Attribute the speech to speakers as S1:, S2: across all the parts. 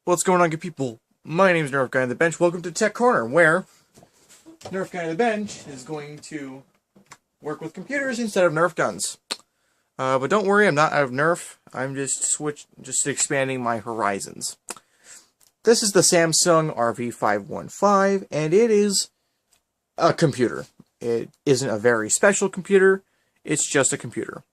S1: What's going on, good people? My name is Nerf Guy on the Bench. Welcome to Tech Corner, where Nerf Guy on the Bench is going to work with computers instead of Nerf guns. But don't worry, I'm not out of Nerf. I'm just expanding my horizons. This is the Samsung RV-515, and it is a computer. It isn't a very special computer. It's just a computer.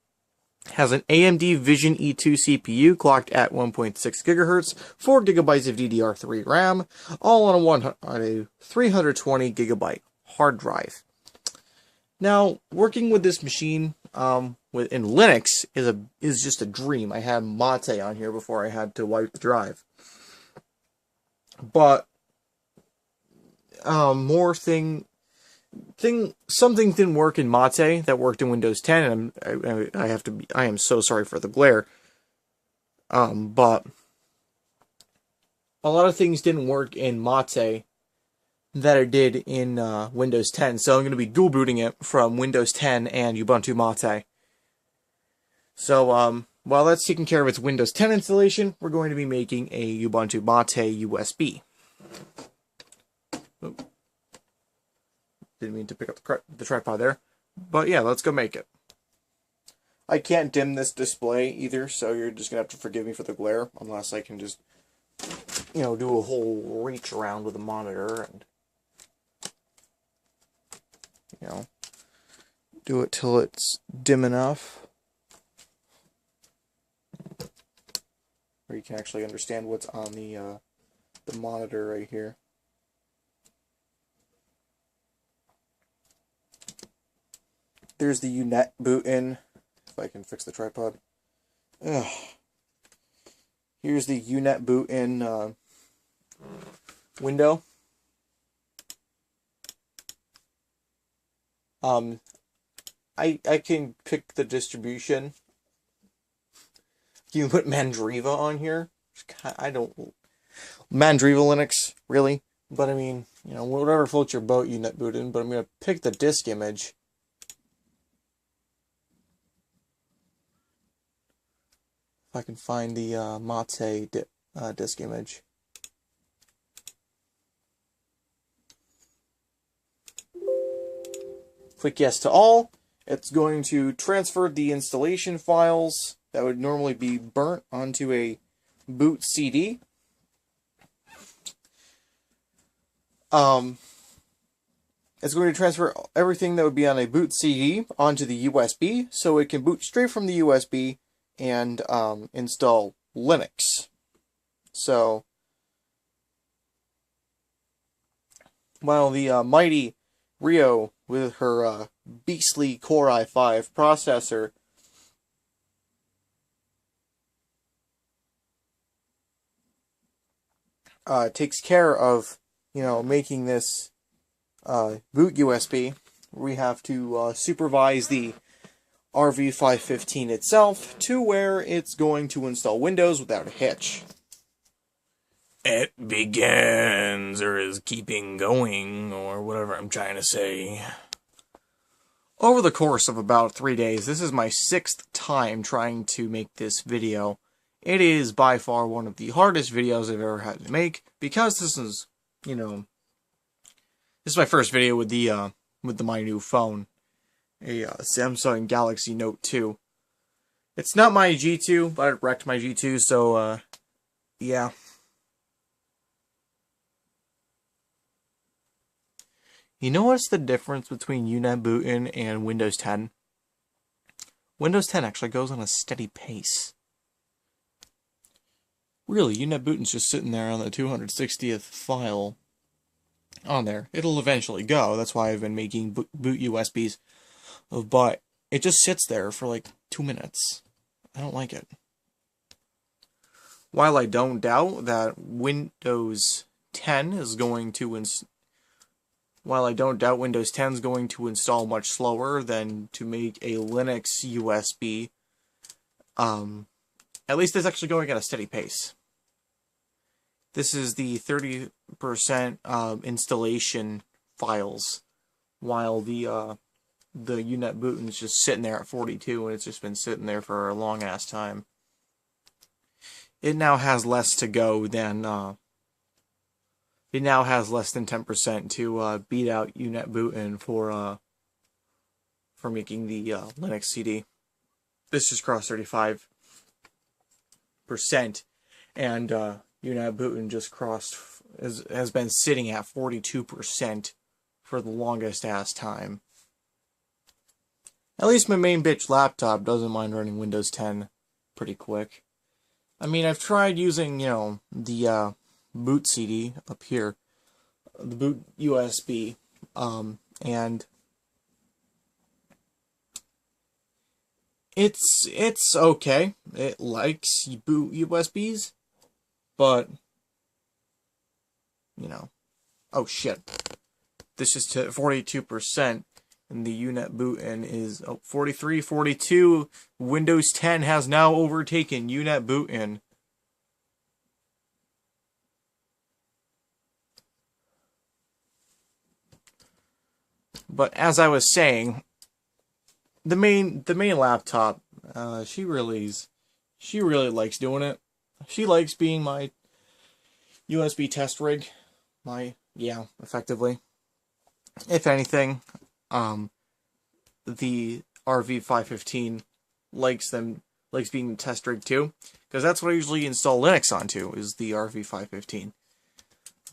S1: Has an AMD Vision E2 CPU clocked at 1.6 GHz, 4 GB of DDR3 RAM, all on a 320 GB hard drive. Now, working with this machine in Linux is just a dream. I had Mate on here before I had to wipe the drive. But something didn't work in Mate that worked in Windows 10, and I am so sorry for the glare. But a lot of things didn't work in Mate that it did in Windows 10, so I'm going to be dual booting it from Windows 10 and Ubuntu Mate. So while that's taking care of its Windows 10 installation, we're going to be making a Ubuntu Mate USB. Oop. Didn't mean to pick up the tripod there. But yeah, let's go make it. I can't dim this display either, so you're just going to have to forgive me for the glare, unless I can just, do a whole reach around with the monitor and, do it till it's dim enough, where you can actually understand what's on the monitor right here. There's the UNet boot in, if I can fix the tripod. Ugh. Here's the UNet boot in window. I can pick the distribution. You can put Mandriva on here. Mandriva Linux, really? But I mean, whatever floats your boat, UNet boot in, but I'm going to pick the disk image. If I can find the Mate disk image. Click yes to all. It's going to transfer the installation files that would normally be burnt onto a boot CD. It's going to transfer everything that would be on a boot CD onto the USB, so it can boot straight from the USB and install Linux. So while the mighty Rio with her beastly Core i5 processor takes care of making this boot USB, we have to supervise the RV-515 itself to where it's going to install Windows without a hitch. It begins, or is keeping going, or whatever I'm trying to say. Over the course of about 3 days, this is my 6th time trying to make this video. It is by far one of the hardest videos I've ever had to make, because this is, this is my first video with my new phone. A Samsung Galaxy Note 2. It's not my G2, but it wrecked my G2, so, yeah. You know what's the difference between UNet bootin and Windows 10? Windows 10 actually goes on a steady pace. Really, UNet bootin's just sitting there on the 260th file on there. It'll eventually go, that's why I've been making boot USBs. But it just sits there for like 2 minutes. I don't like it. While I don't doubt that Windows 10 is going to install much slower than to make a Linux USB, at least it's actually going at a steady pace. This is the 30% installation files, while the UNet bootin is just sitting there at 42, and it's just been sitting there for a long ass time. it now has less to go than it now has less than 10% to beat out UNetbootin for making the Linux CD. This just crossed 35%, and UNetbootin just crossed has been sitting at 42% for the longest ass time. At least my main bitch laptop doesn't mind running Windows 10 pretty quick. I mean, I've tried using, the boot CD up here, the boot USB, and it's okay. It likes boot USBs, but oh shit, this is to 42%. And the UNetbootin is 43, 42. Windows 10 has now overtaken UNetbootin. But as I was saying, the main laptop, she really likes doing it. She likes being my USB test rig. Effectively. If anything, the RV-515 likes being the test rig too, because that's what I usually install Linux onto, is the RV-515.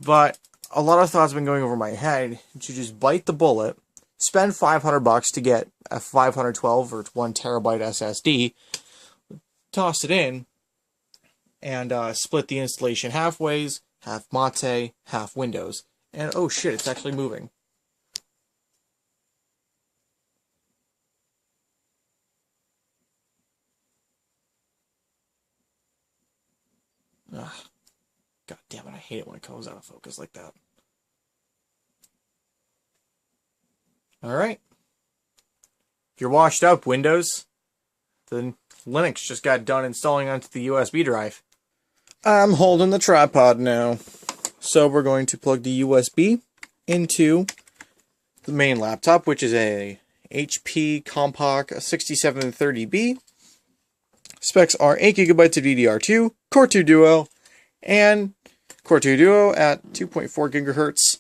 S1: But a lot of thoughts have been going over my head to just bite the bullet, spend $500 to get a 512 or 1 terabyte SSD, toss it in, and split the installation halfways, half Mate, half Windows. And oh shit, it's actually moving. Ugh. God damn it, I hate it when it comes out of focus like that. Alright. If you're washed up, Windows, then Linux just got done installing onto the USB drive. I'm holding the tripod now. So we're going to plug the USB into the main laptop, which is a HP Compaq 6730B. Specs are 8 GB of DDR2, Core 2 Duo, and Core 2 Duo at 2.4 GHz,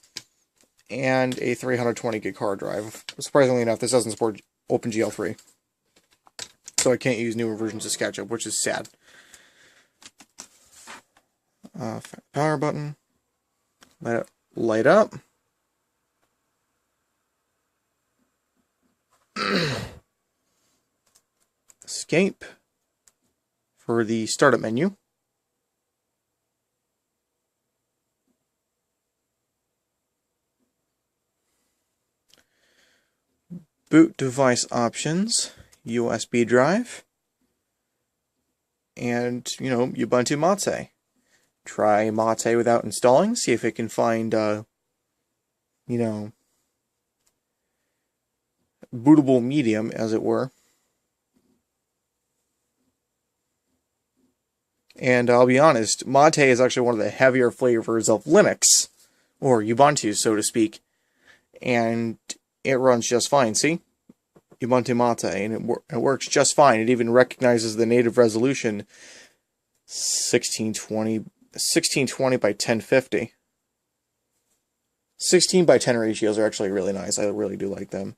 S1: and a 320 gig hard drive. Surprisingly enough, this doesn't support OpenGL3, so I can't use newer versions of SketchUp, which is sad. Power button. Let it light up. Escape for the startup menu. Boot device options, USB drive, and, Ubuntu Mate. Try Mate without installing, see if it can find, bootable medium, as it were. And I'll be honest, Mate is actually one of the heavier flavors of Linux, or Ubuntu, so to speak. And it runs just fine, see? Ubuntu Mate, and it works just fine. It even recognizes the native resolution 1620 by 1050. 16 by 10 ratios are actually really nice. I really do like them,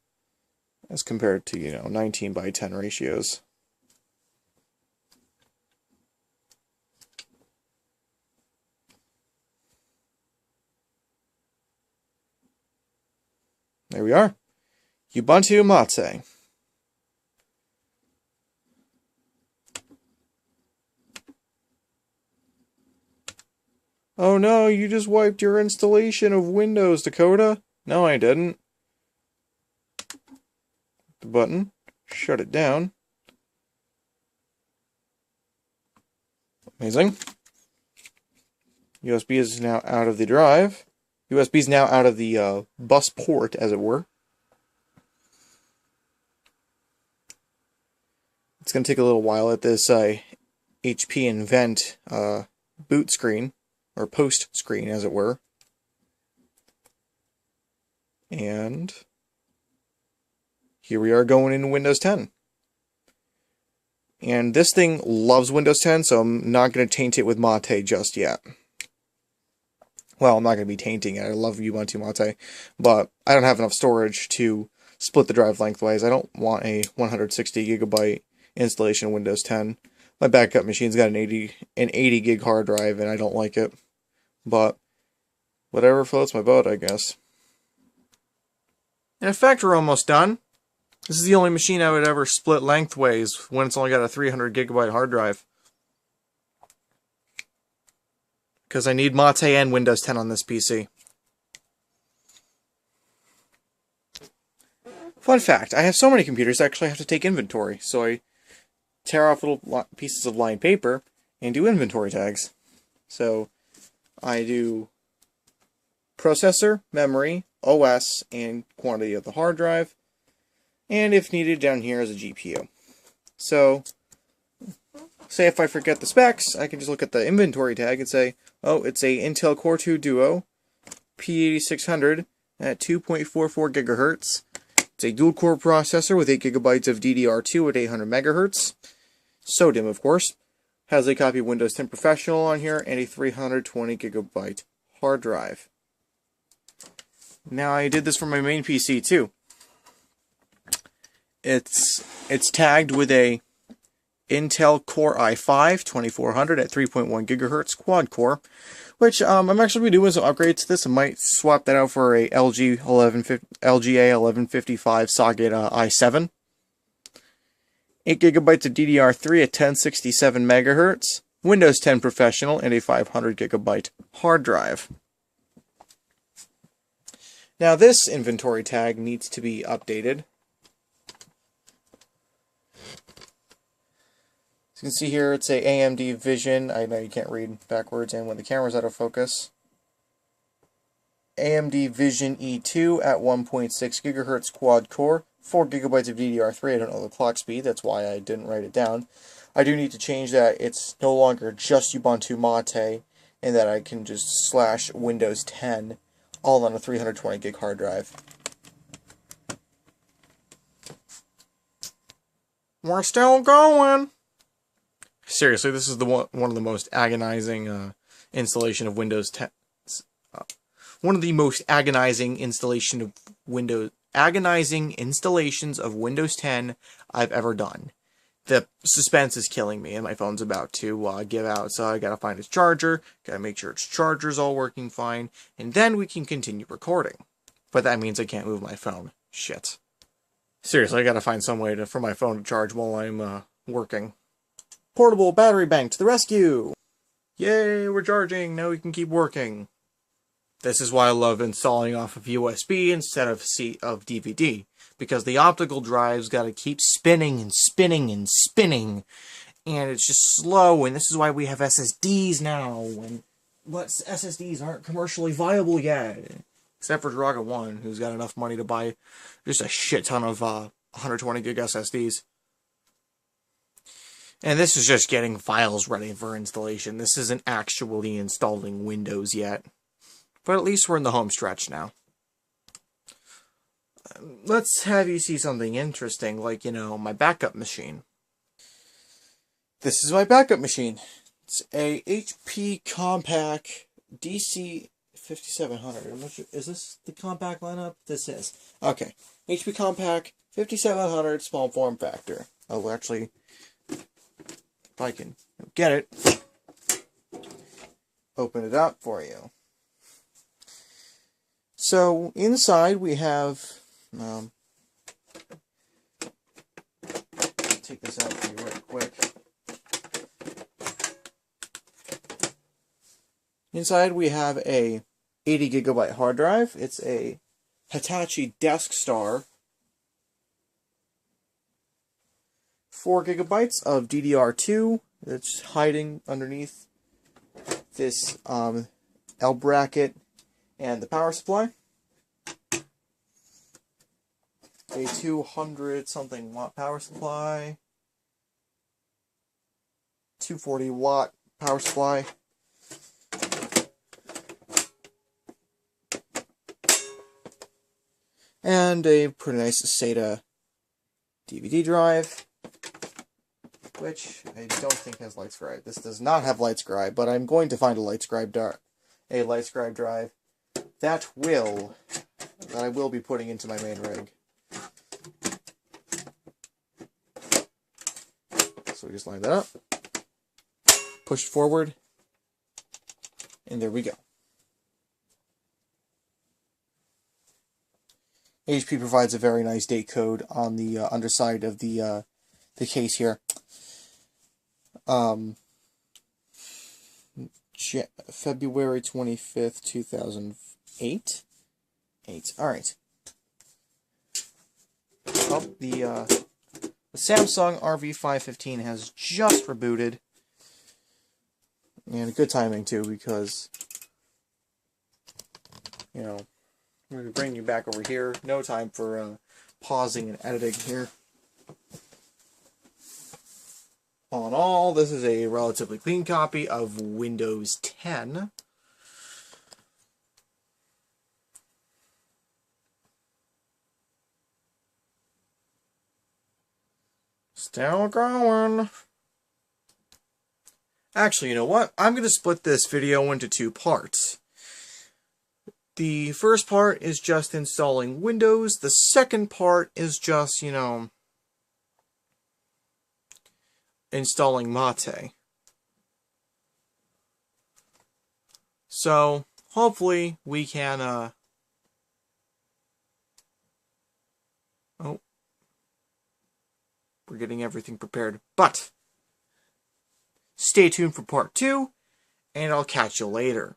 S1: as compared to, 19 by 10 ratios. There we are. Ubuntu Mate. Oh no, you just wiped your installation of Windows, Dakota. No, I didn't. The button. Shut it down. Amazing. USB is now out of the drive. USB is now out of the bus port, as it were. It's going to take a little while at this HP Invent boot screen, or post screen, as it were. And here we are going into Windows 10. And this thing loves Windows 10, so I'm not going to taint it with Mate just yet. Well, I'm not going to be tainting it. I love Ubuntu Mate, but I don't have enough storage to split the drive lengthwise. I don't want a 160 gigabyte installation of Windows 10. My backup machine's got an 80 gig hard drive, and I don't like it. But whatever floats my boat, I guess. In fact, we're almost done. This is the only machine I would ever split lengthways when it's only got a 300 gigabyte hard drive. Because I need Mate and Windows 10 on this PC. Fun fact, I have so many computers I actually have to take inventory. So I tear off little pieces of lined paper and do inventory tags. So I do processor, memory, OS, and quantity of the hard drive. And if needed, down here is a GPU. So, say if I forget the specs, I can just look at the inventory tag and say, oh, it's a Intel Core 2 Duo P8600 at 2.44 gigahertz. It's a dual-core processor with 8 gigabytes of DDR2 at 800 megahertz. SODIMM, of course. Has a copy of Windows 10 Professional on here and a 320 gigabyte hard drive. Now, I did this for my main PC, too. It's tagged with a Intel Core i5 2400 at 3.1 gigahertz quad core, which I'm actually going to be doing some upgrades to this. I might swap that out for a LGA 1155 socket i7. 8 gigabytes of DDR3 at 1067 megahertz, Windows 10 Professional, and a 500 gigabyte hard drive. Now this inventory tag needs to be updated. As you can see here, it's a AMD Vision. I know you can't read backwards, and when the camera's out of focus. AMD Vision E2 at 1.6 gigahertz quad core, 4 gigabytes of DDR3. I don't know the clock speed, that's why I didn't write it down. I do need to change that. It's no longer just Ubuntu Mate, and that I can just slash Windows 10, all on a 320 gig hard drive. We're still going! Seriously, this is the one of the most agonizing installation of Windows 10. One of the most agonizing installations of Windows 10 I've ever done. The suspense is killing me, and my phone's about to give out, so I gotta find its charger, gotta make sure its charger's all working fine, and then we can continue recording. But that means I can't move my phone. Shit. Seriously, I gotta find some way for my phone to charge while I'm working. Portable battery bank to the rescue! Yay, we're charging, now we can keep working. This is why I love installing off of USB instead of DVD, because the optical drive's gotta keep spinning and spinning and spinning, and it's just slow, and this is why we have SSDs now, but SSDs aren't commercially viable yet. Except for Draga 1, who's got enough money to buy just a shit ton of 120 gig SSDs. And this is just getting files ready for installation. This isn't actually installing Windows yet. But at least we're in the home stretch now. Let's have you see something interesting, like, my backup machine. This is my backup machine. It's a HP Compaq DC 5700. Is this the Compaq lineup? This is. Okay. HP Compaq 5700 small form factor. Oh, actually, if I can get it, open it up for you. So, inside we have, take this out for you right quick. Inside we have a 80 gigabyte hard drive. It's a Hitachi DeskStar. 4 gigabytes of DDR2 that's hiding underneath this L bracket and the power supply. A 200 something watt power supply. 240 watt power supply. And a pretty nice SATA DVD drive. which I don't think has light scribe. This does not have light scribe, but I'm going to find a light scribe drive that I will be putting into my main rig. So we just line that up, push it forward, and there we go. HP provides a very nice date code on the underside of the case here. February 25th, 2008. Alright. Well, the Samsung RV-515 has just rebooted. And good timing, too, because, you know, we're going to bring you back over here. No time for pausing and editing here. All in all, this is a relatively clean copy of Windows 10. Still going. Actually, you know what? I'm going to split this video into two parts. The first part is just installing Windows. The second part is just, you know, installing Mate. So, hopefully we can, oh, we're getting everything prepared. But, stay tuned for part 2, and I'll catch you later.